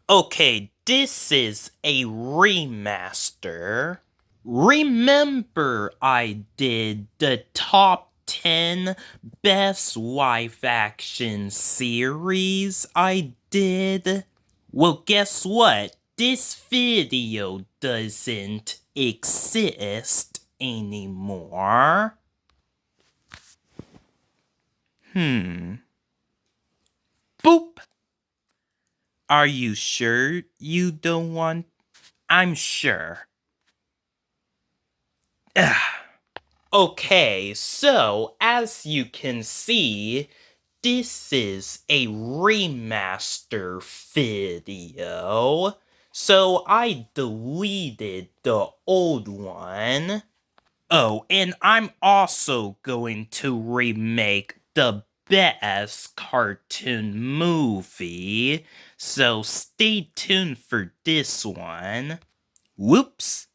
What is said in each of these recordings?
Okay, this is a remaster. Remember I did the top 10 best live action series I did? Well, guess what? This video doesn't exist anymore. Boop! Are you sure you don't want? I'm sure. Okay, so as you can see, this is a remaster video. So I deleted the old one. Oh, and I'm also going to remake the best cartoon movie. So stay tuned for this one. Whoops.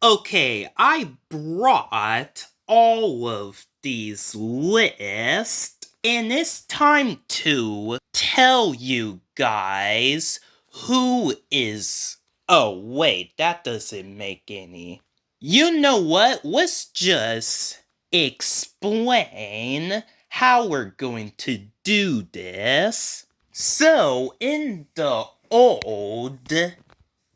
Okay, I brought all of these lists, and it's time to tell you guys who is... Oh, wait, that doesn't make any... You know what? Let's just explain how we're going to do this. So, in the old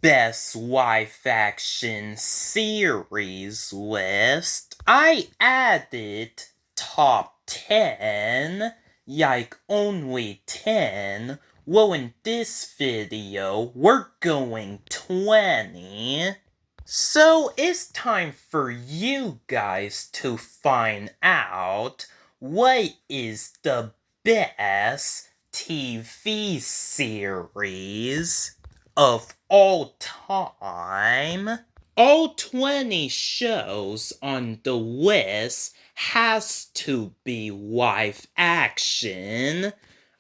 best live action series list, I added top 10, like only 10. Well, in this video, we're going 20. So it's time for you guys to find out what is the best TV series of all time. All 20 shows on the list has to be live action.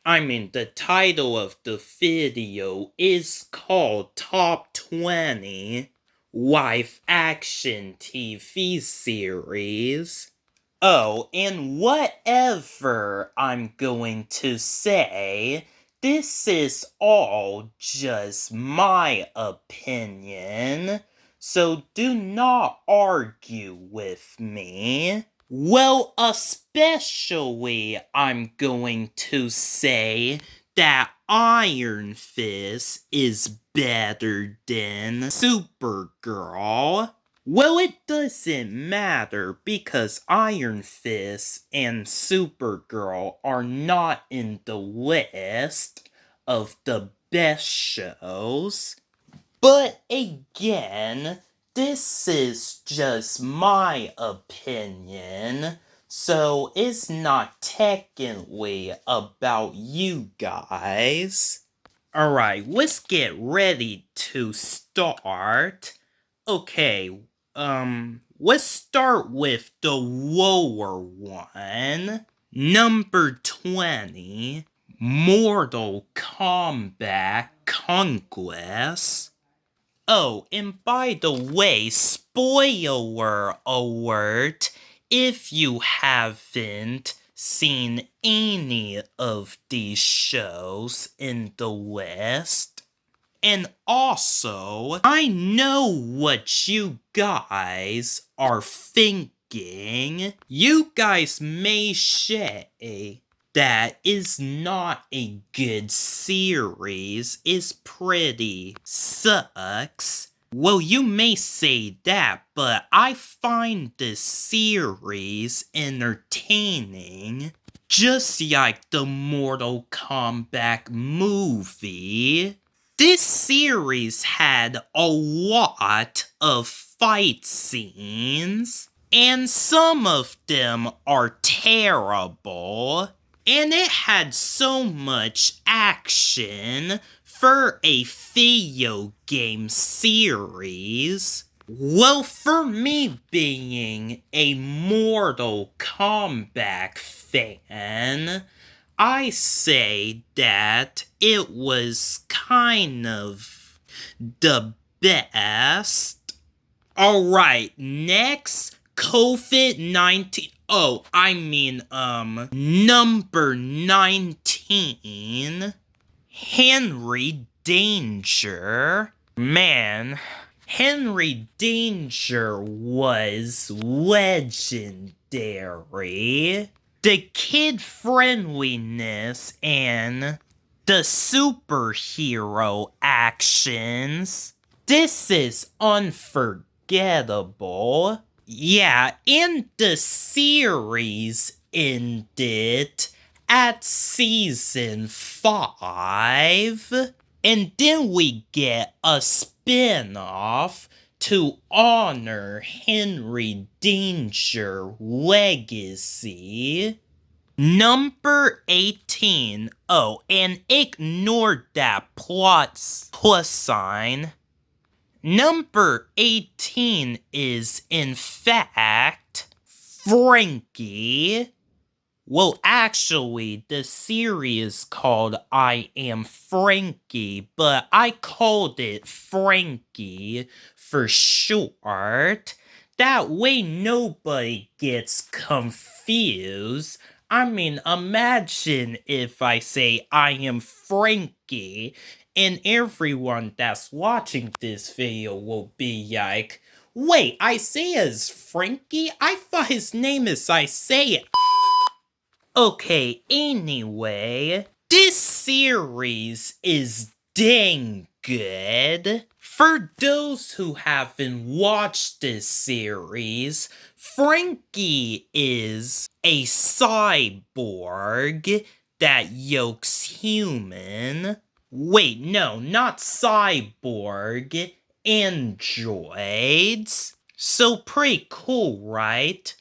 I mean, the title of the video is called Top 20 Live Action TV Series. Oh, and whatever I'm going to say, this is all just my opinion, so do not argue with me. Well, especially I'm going to say that Iron Fist is better than Supergirl. Well, it doesn't matter because Iron Fist and Supergirl are not in the list of the best shows. But again, this is just my opinion, so it's not technically about you guys. Alright, let's get ready to start. Okay, let's start with the lower one. Number 20, Mortal Kombat Conquest. Oh, and by the way, spoiler alert, if you haven't seen any of these shows in the list. And also, I know what you guys are thinking. You guys may say that is not a good series, is pretty sucks. Well, you may say that, but I find this series entertaining. Just like the Mortal Kombat movie. This series had a lot of fight scenes, and some of them are terrible, and it had so much action for a video game series. Well, for me being a Mortal Kombat fan, I say that it was kind of the best. Alright, next, COVID-19. Oh, I mean, number 19. Henry Danger. Man, Henry Danger was legendary. The kid friendliness and the superhero actions. This is unforgettable. Yeah, and the series ended at season 5. And then we get a spin-off to honor Henry Danger legacy. Number 18. Oh, and ignore that plus sign. Number 18 is, in fact, Freakie. Well, actually, the series is called I Am Freakie, but I called it Freakie for short. That way nobody gets confused. I mean, imagine if I say I am Freakie, and everyone that's watching this video will be like, wait, Isaiah's Freakie? I thought his name is Isaiah. Okay, anyway, this series is dang good. For those who haven't watched this series, Freakie is a cyborg that yokes human. Wait, no, not cyborg, androids. So pretty cool, right?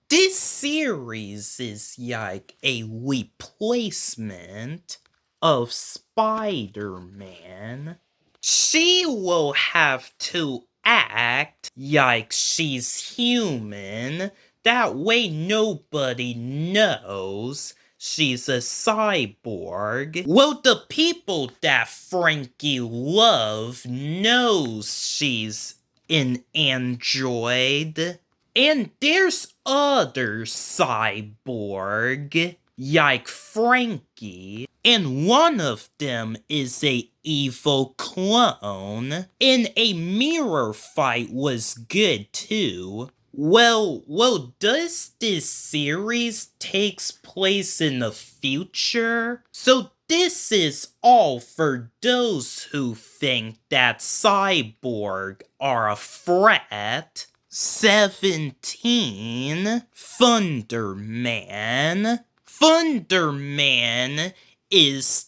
This series is like a replacement of Spider-Man. She will have to act like she's human. That way nobody knows she's a cyborg. Well, the people that Freakie love knows she's an android. And there's other cyborg, like Freakie, and one of them is a evil clone, and a mirror fight was good too. Well, does this series takes place in the future? So this is all for those who think that cyborg are a threat. 17. Thunderman. Thunderman is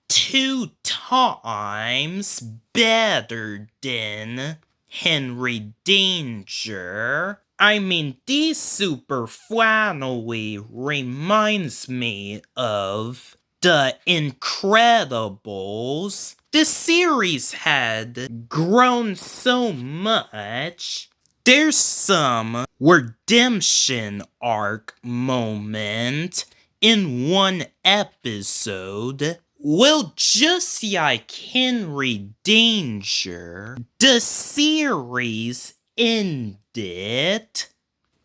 2 times better than Henry Danger. I mean, this super flannelly reminds me of The Incredibles. The series had grown so much. There's some redemption arc moment in one episode. Well, just like Henry Danger, the series ended,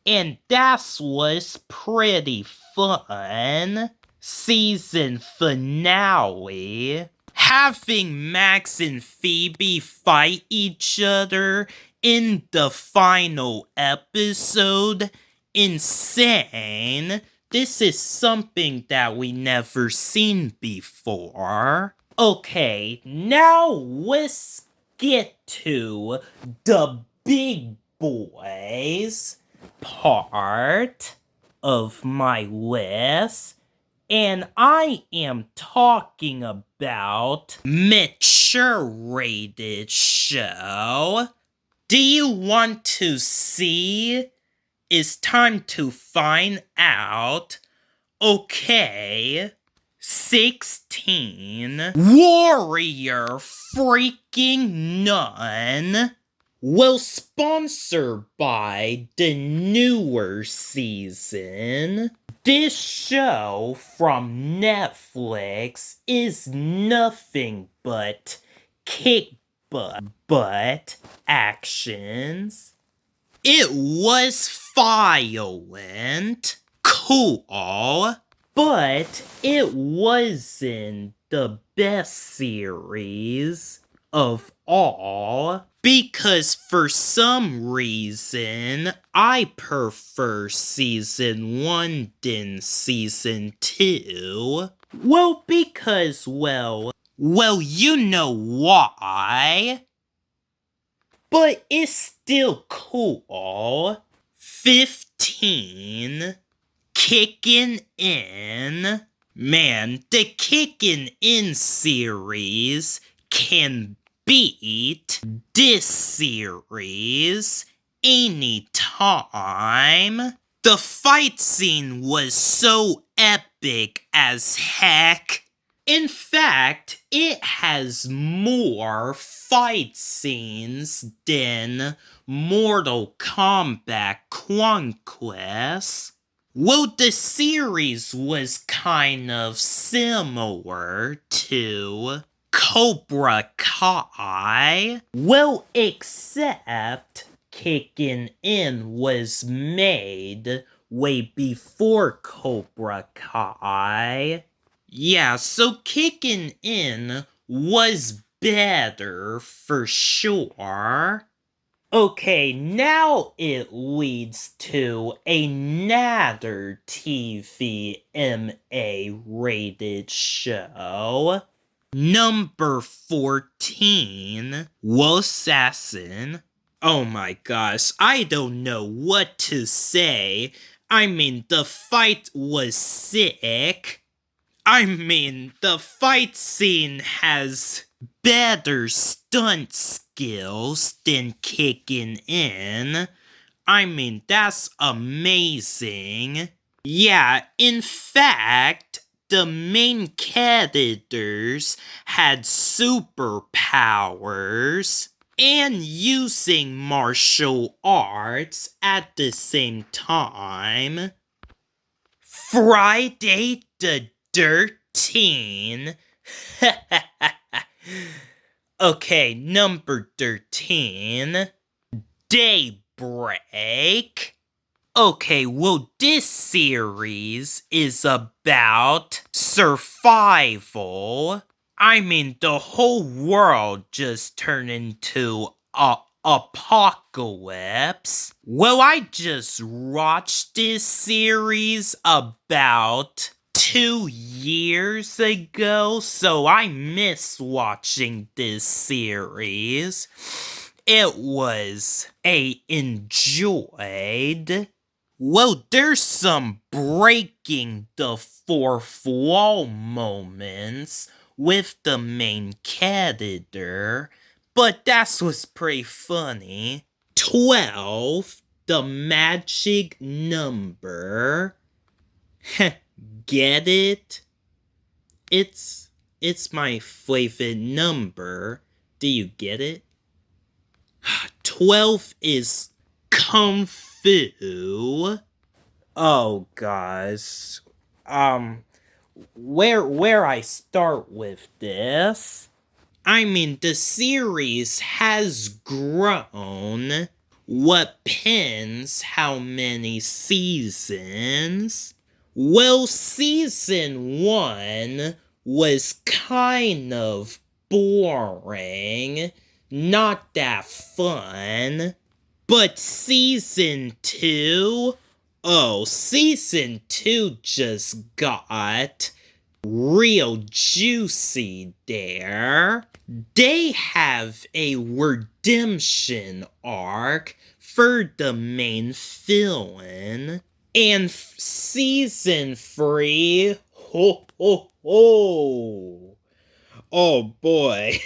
and that was pretty fun. Season finale. Having Max and Phoebe fight each other in the final episode, insane. This is something that we never seen before. Okay, now let's get to the big boys part of my list. And I am talking about mature-rated show. Do you want to see? It's time to find out. Okay. 16. Warrior freaking Nun. Well, sponsored by the newer season. This show from Netflix is nothing but kick butt actions. It was violent, cool, but it wasn't the best series of all, because for some reason I prefer season 1 than season 2. Well, because, well, you know why. But it's still cool. 15. Kickin in. Man, the Kickin in series can beat this series anytime. The fight scene was so epic as heck. In fact, it has more fight scenes than Mortal Kombat Conquest. Well, the series was kind of similar to Cobra Kai. Well, except Kickin in was made way before Cobra Kai. Yeah, so Kickin in was better for sure. Okay, now it leads to another TVMA rated show. Number 14, Assassin. Oh my gosh, I don't know what to say. I mean, the fight was sick. I mean, the fight scene has better stunt skills than Kickin in. I mean, that's amazing. Yeah, in fact, the main characters had superpowers and using martial arts at the same time. Friday the 13. Okay, number 13. DayBreak. Okay, well, this series is about survival. I mean, the whole world just turned into a apocalypse. Well, I just watched this series about 2 years ago, so I miss watching this series. It was enjoyed. Well, there's some breaking the fourth wall moments with the main character, but that was pretty funny. 12, the magic number. Get it? It's my favorite number. Do you get it? 12 is Kung Fu. Oh gosh. Where I start with this? I mean, the series has grown. What pins how many seasons? Well, season 1 was kind of boring. Not that fun. But season 2? Oh, season 2 just got real juicy there. They have a redemption arc for the main villain. And season 3, ho ho ho. Oh boy.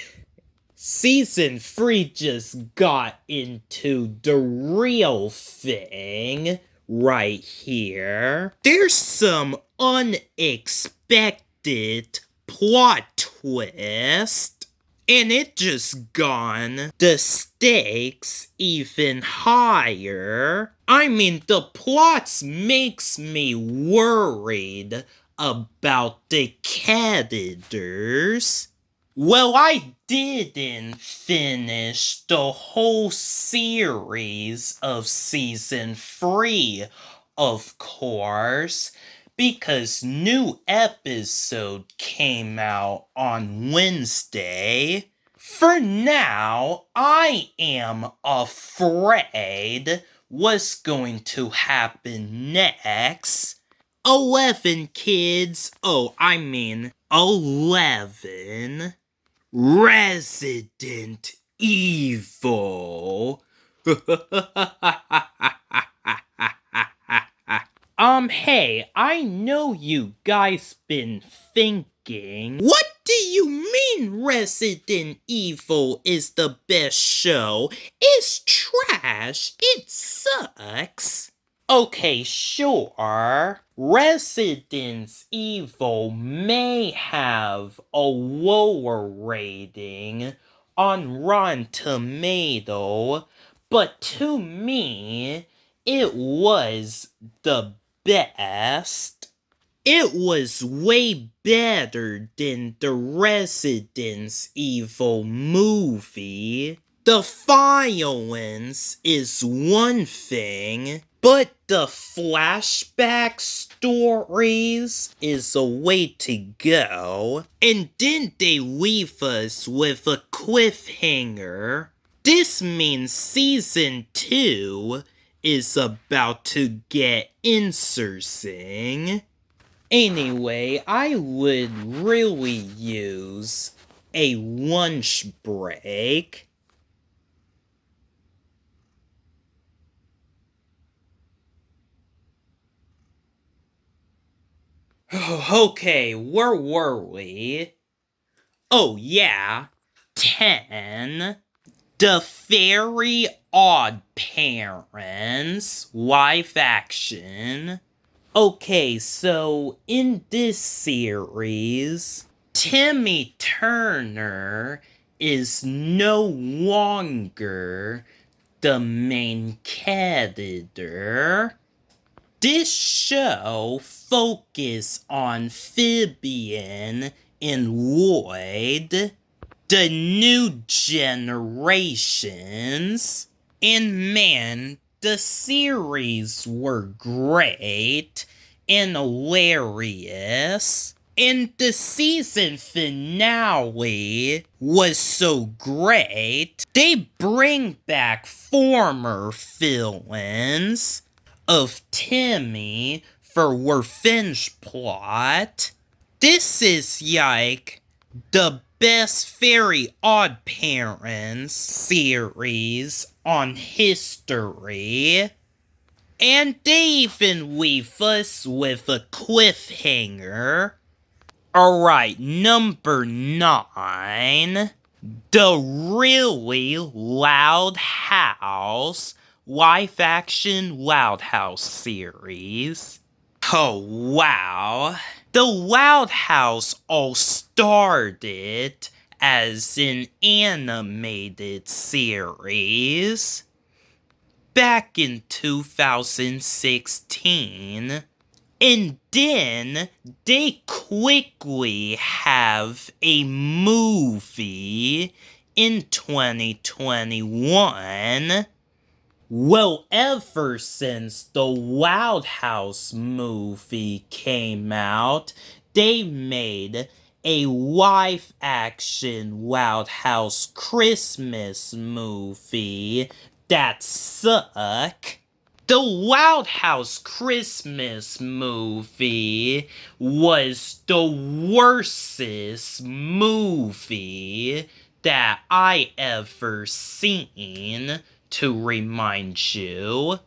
Season 3 just got into the real thing right here. There's some unexpected plot twist. And it just gone the stakes even higher. I mean, the plots makes me worried about the characters. Well, I didn't finish the whole series of season 3, of course, because new episode came out on Wednesday. For now, I am afraid what's going to happen next. 11 kids, 11. Resident Evil. Hey, I know you guys been thinking, what do you mean Resident Evil is the best show? It's trash. It sucks. Okay, sure. Resident Evil may have a lower rating on Rotten Tomato, but to me, it was the best. It was way better than the Resident Evil movie. The violence is one thing, but the flashback stories is a way to go. And then they leave us with a cliffhanger. This means season 2 is about to get interesting. Anyway, I would really use a lunch break. Okay, where were we? Oh yeah, 10. The Very Odd Parents live action. Okay, so in this series, Timmy Turner is no longer the main character. This show focuses on Phoebian and Lloyd, the new generations. And man, the series were great and hilarious. And the season finale was so great. They bring back former villains of Timmy for revenge plot. This is like the best Very Odd Parents series on history. And they even leave us with a cliffhanger. Alright, number 9. The Really Loud House live action Loud House series. Oh wow. The Loud House all started as an animated series back in 2016. And then they quickly have a movie in 2021. Well, ever since the Loud House movie came out, they made a live-action Loud House Christmas movie that sucked. The Loud House Christmas movie was the worstest movie that I ever seen, to remind you.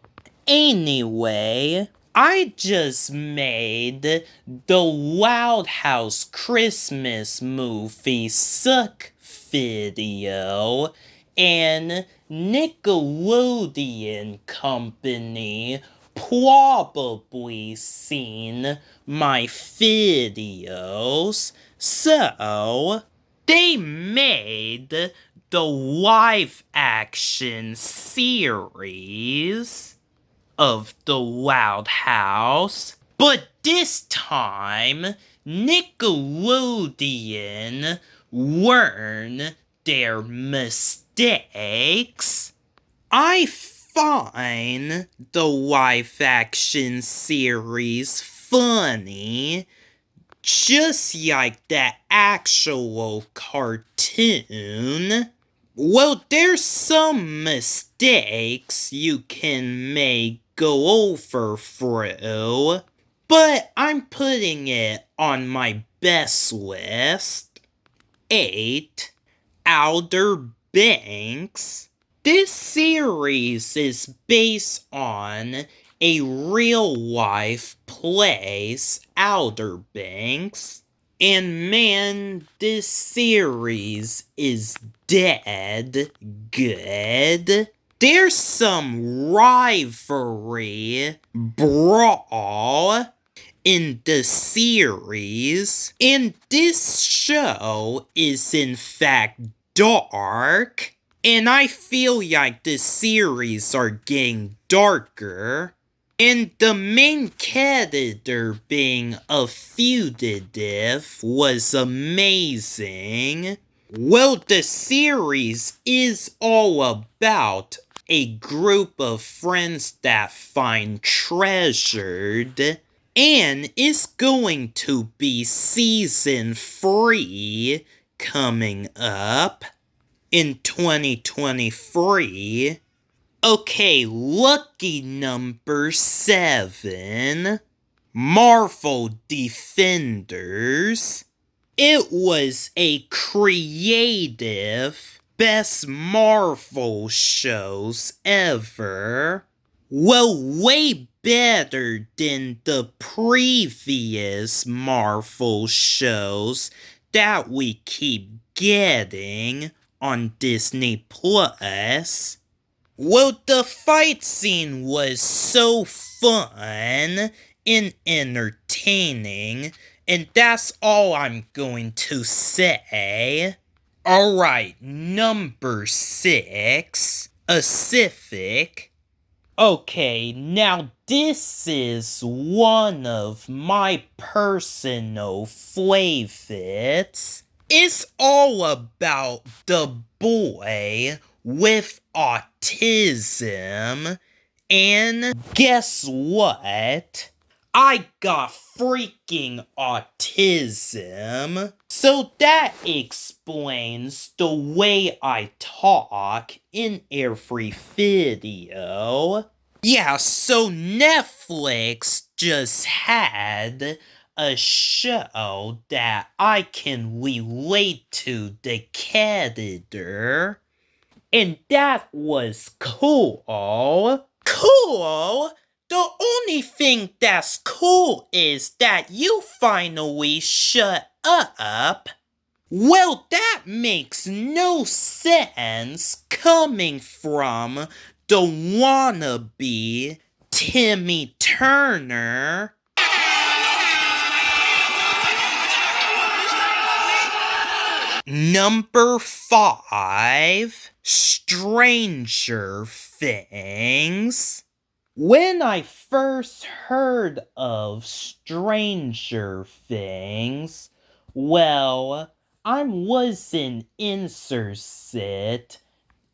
Anyway, I just made the Loud House Christmas movie suck video, and Nickelodeon Company probably seen my videos, so they made the live action series of the Loud House, but this time Nickelodeon learned their mistakes. I find the live action series funny, just like the actual cartoon. Well, there's some mistakes you can go over through, but I'm putting it on my best list. 8. Outer Banks. This series is based on a real-life place, Outer Banks. And man, this series is dead good. There's some rivalry, brawl in the series, and this show is in fact dark, and I feel like the series are getting darker, and the main character being a fugitive was amazing. Well, the series is all about a group of friends that find treasured, and it's going to be season 3 coming up in 2023. Okay, lucky number 7. Marvel Defenders. It was a creative best Marvel shows ever. Well, way better than the previous Marvel shows that we keep getting on Disney Plus. Well, the fight scene was so fun and entertaining, and that's all I'm going to say. Alright, number 6, Atypical. Okay, now this is one of my personal favorites. It's all about the boy with autism, and guess what? I got freaking autism. So that explains the way I talk in every video. Yeah, so Netflix just had a show that I can relate to the character, and that was cool. Cool? The only thing that's cool is that you finally shut up. Well, that makes no sense coming from the wannabe Timmy Turner. Number 5, Stranger Things. When I first heard of Stranger Things, well, I wasn't interested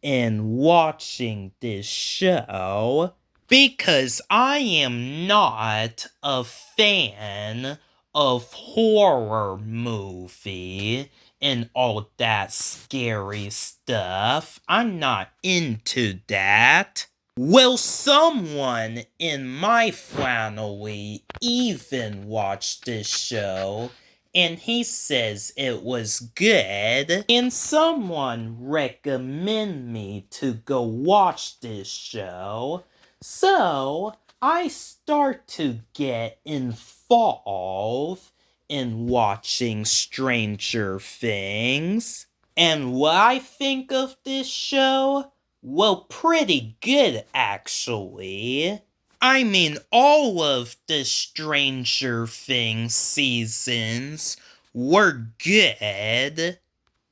in watching this show because I am not a fan of horror movie and all that scary stuff. I'm not into that. Well, someone in my family even watched this show, and he says it was good, and someone recommended me to go watch this show, so I start to get involved in watching Stranger Things. And what I think of this show? Well, pretty good, actually. I mean, all of the Stranger Things seasons were good.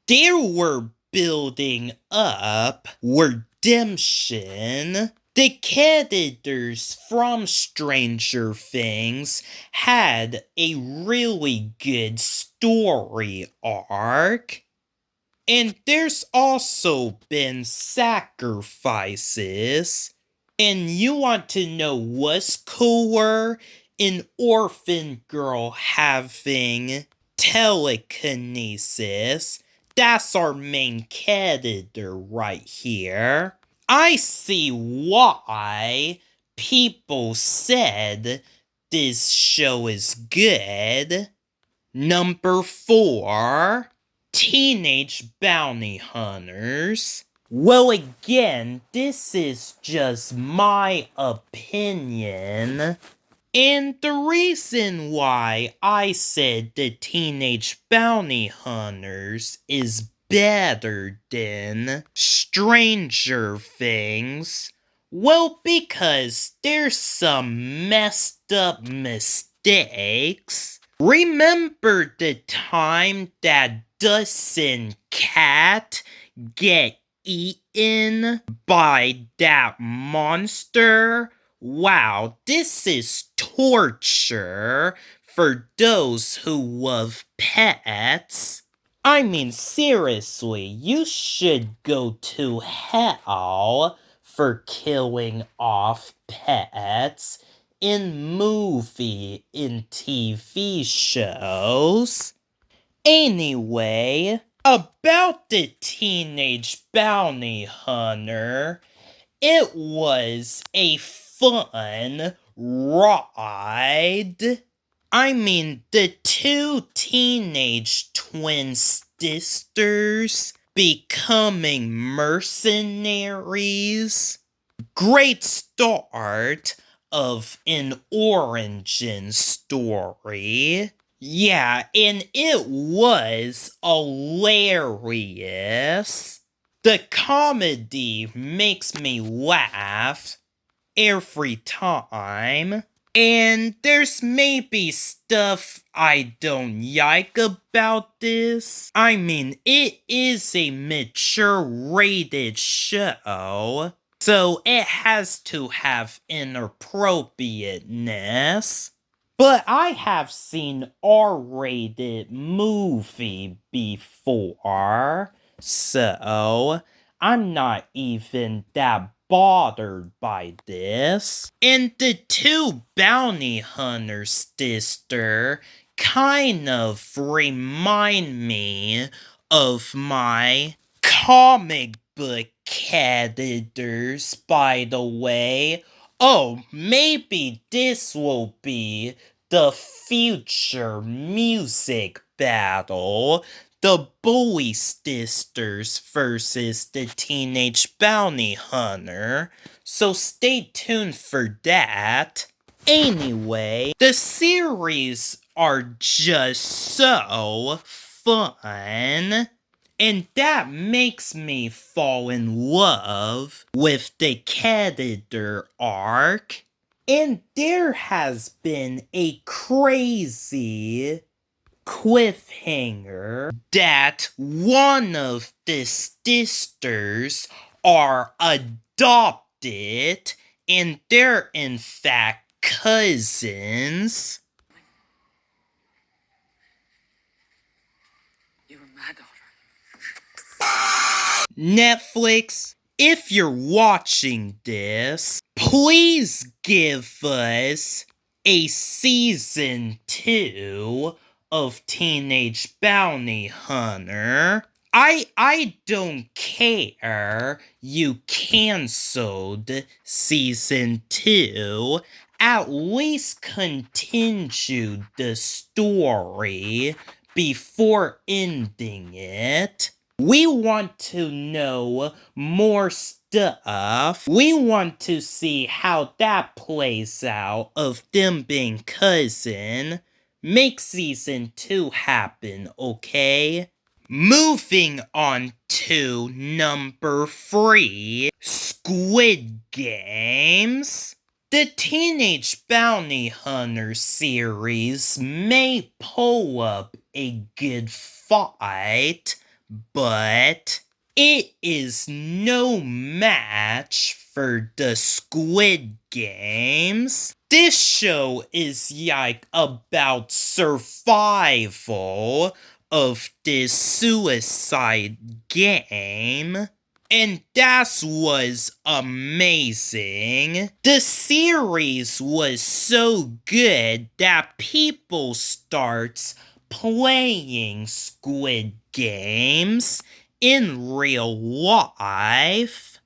They were building up redemption. The characters from Stranger Things had a really good story arc. And there's also been sacrifices. And you want to know what's cooler an orphan girl having telekinesis. That's our main character right here. I see why people said this show is good. Number 4, Teenage Bounty Hunters. Well, again, this is just my opinion. And the reason why I said the Teenage Bounty Hunters is better than Stranger Things, well, because there's some messed up mistakes. Remember the time that Dustin Cat get eaten by that monster? Wow, this is torture for those who love pets. I mean, seriously, you should go to hell for killing off pets in movie and TV shows. Anyway, about the Teenage Bounty Hunter, it was a fun ride. I mean, the 2 teenage twin sisters becoming mercenaries. Great start of an origin story. Yeah, and it was hilarious. The comedy makes me laugh every time. And there's maybe stuff I don't like about this. I mean, it is a mature rated show, so it has to have inappropriateness. But I have seen R-rated movie before, so I'm not even that bothered by this. And the 2 bounty hunter sister kind of remind me of my comic book characters, by the way. Oh, maybe this will be the future music battle. The Bully Sisters versus the Teenage Bounty Hunter. So stay tuned for that. Anyway, the series are just so fun. And that makes me fall in love with the character arc. And there has been a crazy cliffhanger that one of the sisters are adopted and they're in fact cousins. You're my daughter. Netflix, if you're watching this, please give us a season 2 of Teenage Bounty Hunter. I don't care you canceled season 2. At least continue the story before ending it. We want to know more stuff. We want to see how that plays out of them being cousin. Make season 2 happen, okay? Moving on to number 3, Squid Games. The Teenage Bounty Hunter series may pull up a good fight, but it is no match for the Squid Games. This show is like about survival of this suicide game. And that was amazing. The series was so good that people starts playing Squid games in real life.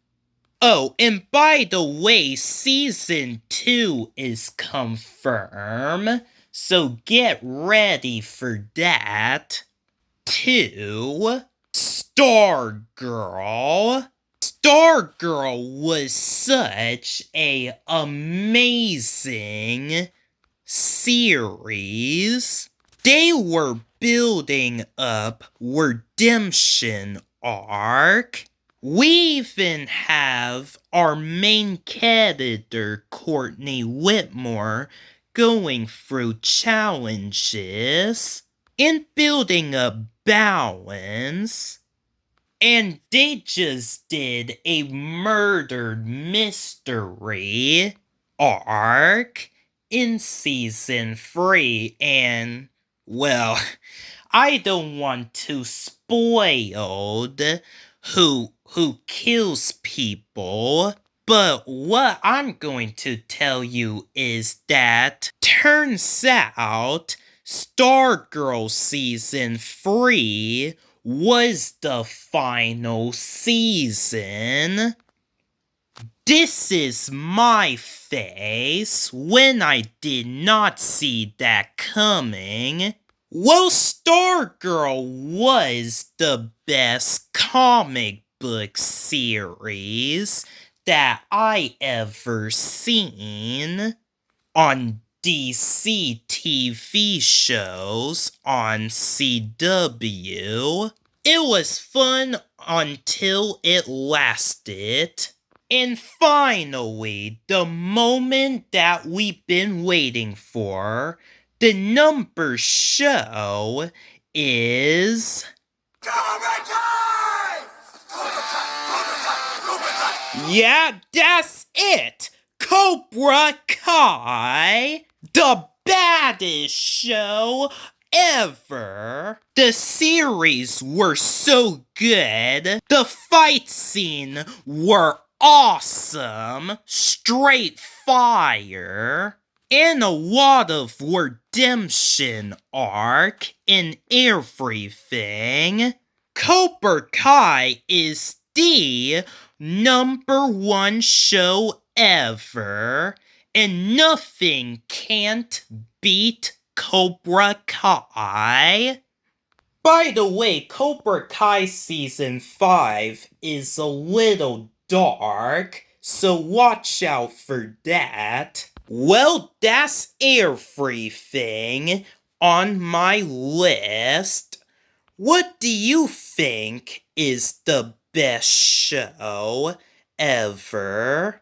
Oh, and by the way, Season 2 is confirmed, so get ready for that. 2. Stargirl. Stargirl was such a amazing series. They were building up redemption arc. We even have our main character, Courtney Whitmore, going through challenges and building up balance. And they just did a murder mystery arc in Season 3, and, well, I don't want to spoil who kills people, but what I'm going to tell you is that turns out Stargirl Season 3 was the final season. This is my face when I did not see that coming. Well, Stargirl was the best comic book series that I ever seen on DC TV shows on CW. It was fun until it lasted. And finally, the moment that we've been waiting for, the number show is... Yeah, that's it! Cobra Kai! The baddest show ever! The series were so good. The fight scene were awesome. Straight fire. And a lot of redemption arc in everything. Cobra Kai is the #1 show ever, and nothing can't beat Cobra Kai. By the way, Cobra Kai Season 5 is a little dark, so watch out for that. Well, that's everything on my list. What do you think is the best show ever?